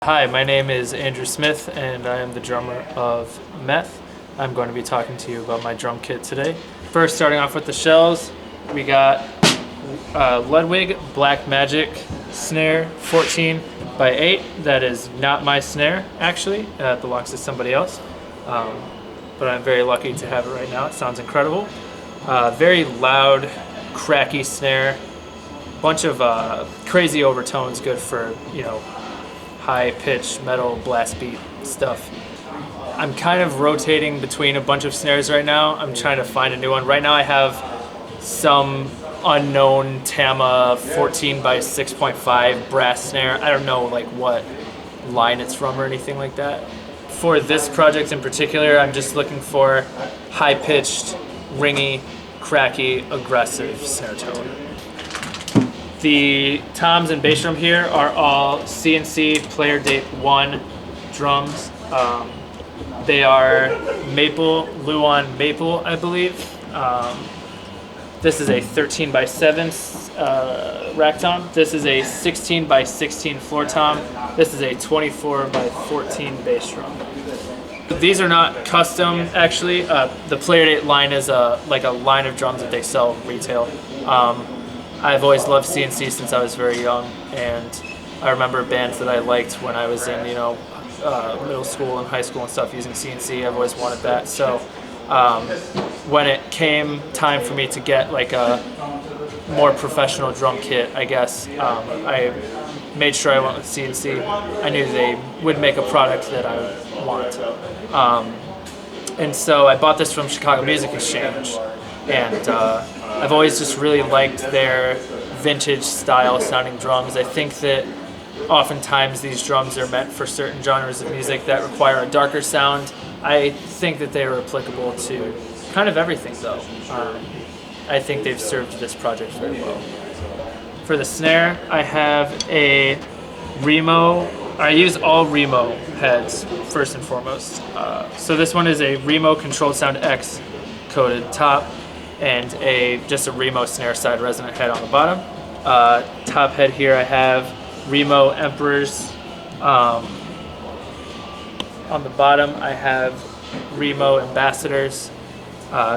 Hi, my name is Andrew Smith and I am the drummer of Meth. I'm going to be talking to you about my drum kit today. First, starting off with the shells, we got Ludwig Black Magic snare 14 by 8. That is not my snare, actually. It belongs to somebody else. But I'm very lucky to have it right now. It sounds incredible. Very loud, cracky snare. Bunch of crazy overtones, good for, high-pitched metal blast beat stuff. I'm kind of rotating between a bunch of snares right now. I'm trying to find a new one. Right now I have some unknown Tama 14 by 6.5 brass snare. I don't know what line it's from or anything like that. For this project in particular, I'm just looking for high-pitched, ringy, cracky, aggressive snare tone. The toms and bass drum here are all CNC Player Date 1 drums. They are maple, Luan maple, I believe. This is a 13 by 7 rack tom. This is a 16 by 16 floor tom. This is a 24 by 14 bass drum. These are not custom, actually. The Player Date line is a line of drums that they sell retail. I've always loved CNC since I was very young, and I remember bands that I liked when I was in, middle school and high school and stuff using CNC. I've always wanted that. So when it came time for me to get a more professional drum kit, I guess, I made sure I went with CNC. I knew they would make a product that I would want. And so I bought this from Chicago Music Exchange, and I've always just really liked their vintage style sounding drums. I think that oftentimes these drums are meant for certain genres of music that require a darker sound. I think that they are applicable to kind of everything though. I think they've served this project very well. For the snare, I have a Remo. I use all Remo heads first and foremost. So this one is a Remo Controlled Sound X coated top, and just a Remo snare side resonant head on the bottom. Top head here I have Remo Emperors. On the bottom I have Remo Ambassadors.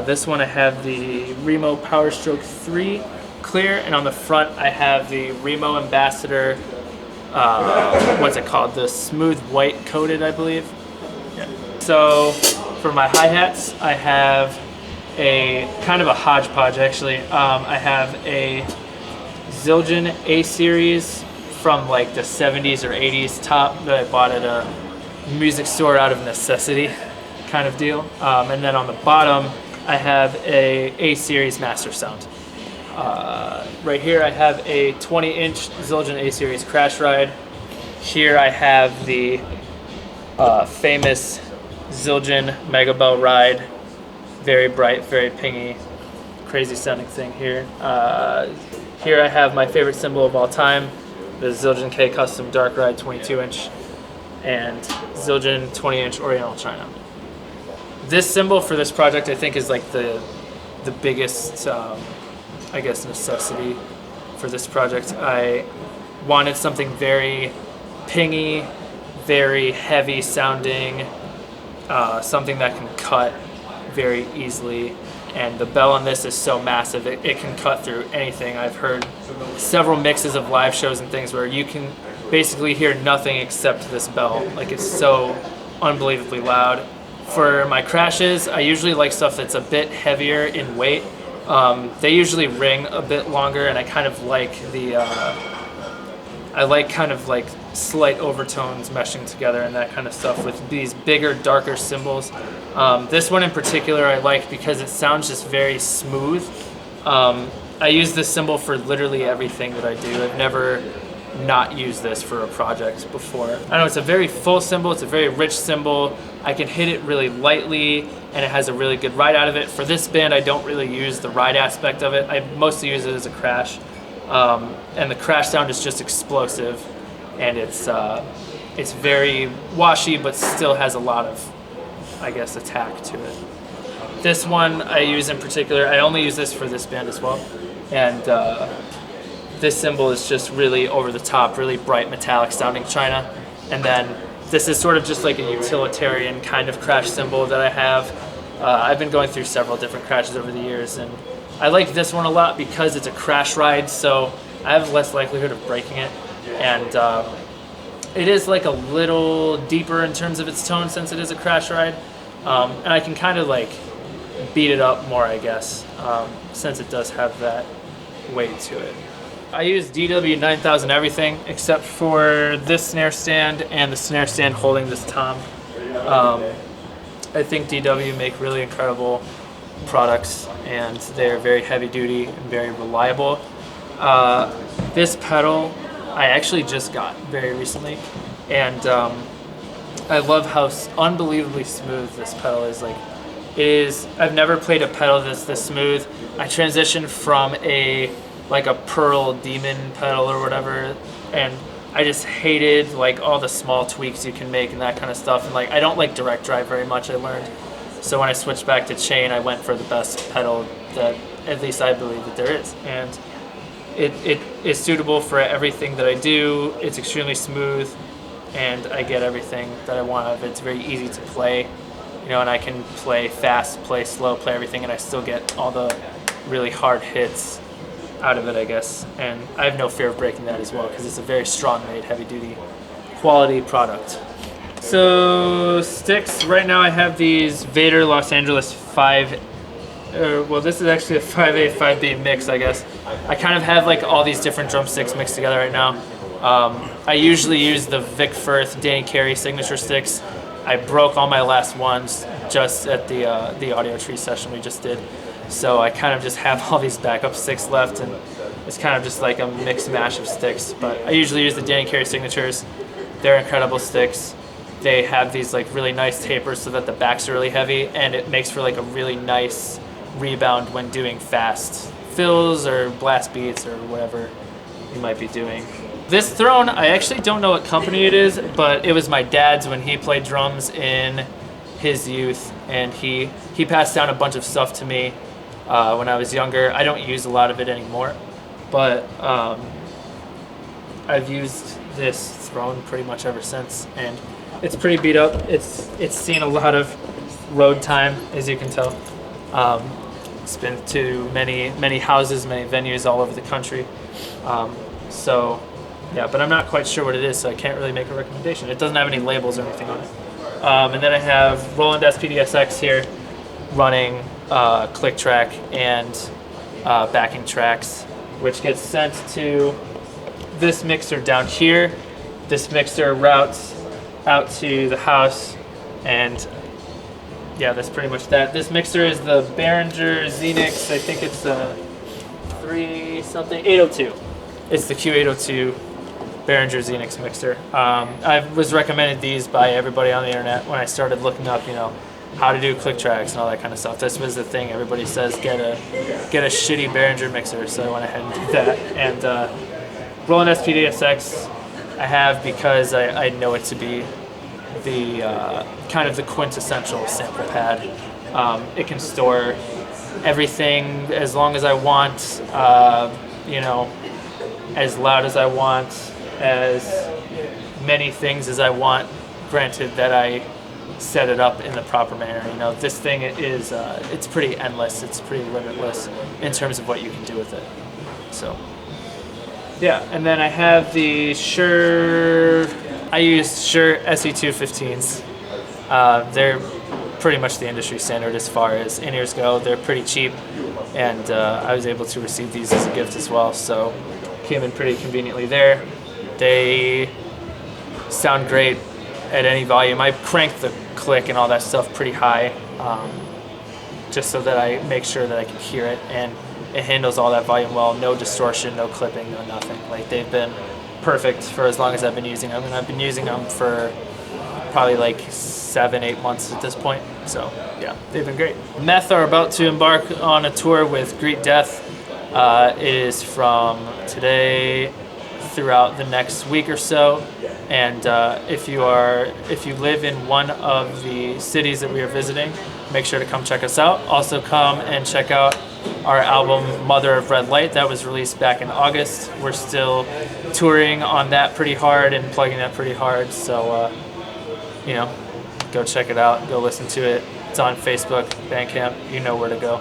This one I have the Remo Power Stroke 3 clear, and on the front I have the Remo Ambassador, what's it called? The smooth white coated, I believe. Yeah. So for my hi-hats I have a kind of a hodgepodge actually. I have a Zildjian A-series from the 70s or 80s top that I bought at a music store out of necessity kind of deal. And then on the bottom I have a A-series Master Sound. Right here I have a 20-inch Zildjian A-series Crash Ride. Here I have the famous Zildjian Mega Bell Ride. Very bright, very pingy, crazy sounding thing here. Here I have my favorite cymbal of all time, the Zildjian K Custom Dark Ride 22-inch and Zildjian 20-inch Oriental China. This cymbal for this project I think is the biggest, necessity for this project. I wanted something very pingy, very heavy sounding, something that can cut very easily, and the bell on this is so massive it can cut through anything. I've heard several mixes of live shows and things where you can basically hear nothing except this bell. It's so unbelievably loud. For my crashes, I usually like stuff that's a bit heavier in weight. They usually ring a bit longer, and I kind of like slight overtones meshing together and that kind of stuff with these bigger, darker cymbals. This one in particular I like because it sounds just very smooth. I use this cymbal for literally everything that I do. I've never not used this for a project before. I know it's a very full cymbal, it's a very rich cymbal. I can hit it really lightly and it has a really good ride out of it. For this band I don't really use the ride aspect of it. I mostly use it as a crash. And the crash sound is just explosive, and it's very washy but still has a lot of, attack to it. This one I use in particular, I only use this for this band as well, and this cymbal is just really over the top, really bright metallic sounding china. And then this is sort of just like a utilitarian kind of crash cymbal that I have. I've been going through several different crashes over the years, and I like this one a lot because it's a crash ride, so I have less likelihood of breaking it. And it is like a little deeper in terms of its tone since it is a crash ride. And I can kind of like beat it up more, I guess, since it does have that weight to it. I use DW 9000 everything except for this snare stand and the snare stand holding this tom. I think DW make really incredible products, and they're very heavy duty and very reliable. This pedal I actually just got very recently, and I love how unbelievably smooth this pedal is. Like, it is. I've never played a pedal that's this smooth. I transitioned from a Pearl Demon pedal or whatever, and I just hated like all the small tweaks you can make and that kind of stuff. And like, I don't like direct drive very much, I learned. So when I switched back to chain, I went for the best pedal that at least I believe that there is. And it is suitable for everything that I do. It's extremely smooth, and I get everything that I want out of it. It's very easy to play, you know, and I can play fast, play slow, play everything, and I still get all the really hard hits out of it, I guess. And I have no fear of breaking that as well, because it's a very strong-made, heavy-duty, quality product. So sticks, right now I have these Vader Los Angeles 5, well, this is actually a 5A, 5B mix, I guess. I kind of have like all these different drumsticks mixed together right now. I usually use the Vic Firth Danny Carey signature sticks. I broke all my last ones just at the Audio Tree session we just did. So I kind of just have all these backup sticks left, and it's kind of just like a mix mash of sticks. But I usually use the Danny Carey signatures. They're incredible sticks. They have these like really nice tapers so that the backs are really heavy, and it makes for like a really nice rebound when doing fast fills or blast beats or whatever you might be doing. This throne, I actually don't know what company it is, but it was my dad's when he played drums in his youth, and he passed down a bunch of stuff to me when I was younger. I don't use a lot of it anymore, but I've used this throne pretty much ever since, and it's pretty beat up. It's seen a lot of road time, as you can tell. It's been to many houses, many venues all over the country. So yeah, but I'm not quite sure what it is, so I can't really make a recommendation. It doesn't have any labels or anything on it. And then I have Roland SPDSX here running click track and backing tracks, which gets sent to this mixer down here. This mixer routes out to the house, and yeah, that's pretty much that. This mixer is the Behringer Xenix, I think it's a 802. It's the Q802 Behringer Xenix mixer. I was recommended these by everybody on the internet when I started looking up, you know, how to do click tracks and all that kind of stuff. This was the thing everybody says, get a shitty Behringer mixer, so I went ahead and did that. And Roland SPDSX I have because I know it to be the kind of the quintessential sample pad. It can store everything as long as I want, you know, as loud as I want, as many things as I want, granted that I set it up in the proper manner. You know, this thing is, it's pretty endless, it's pretty limitless in terms of what you can do with it. So, yeah, and then I have the Shure, I use Shure SE215s. They're pretty much the industry standard as far as in-ears go. They're pretty cheap, and I was able to receive these as a gift as well, so came in pretty conveniently there. They sound great at any volume. I crank the click and all that stuff pretty high, just so that I make sure that I can hear it, and it handles all that volume well. No distortion, no clipping, no nothing. Like, they've been perfect for as long as I've been using them, and I've been using them for probably like 7-8 months at this point. So yeah, they've been great. Meth are about to embark on a tour with Greet Death. It is from today throughout the next week or so, and if you live in one of the cities that we are visiting, make sure to come check us out. Also come and check out our album Mother of Red Light that was released back in August. We're still touring on that pretty hard and plugging that pretty hard. So, you know, go check it out. Go listen to it. It's on Facebook, Bandcamp. You know where to go.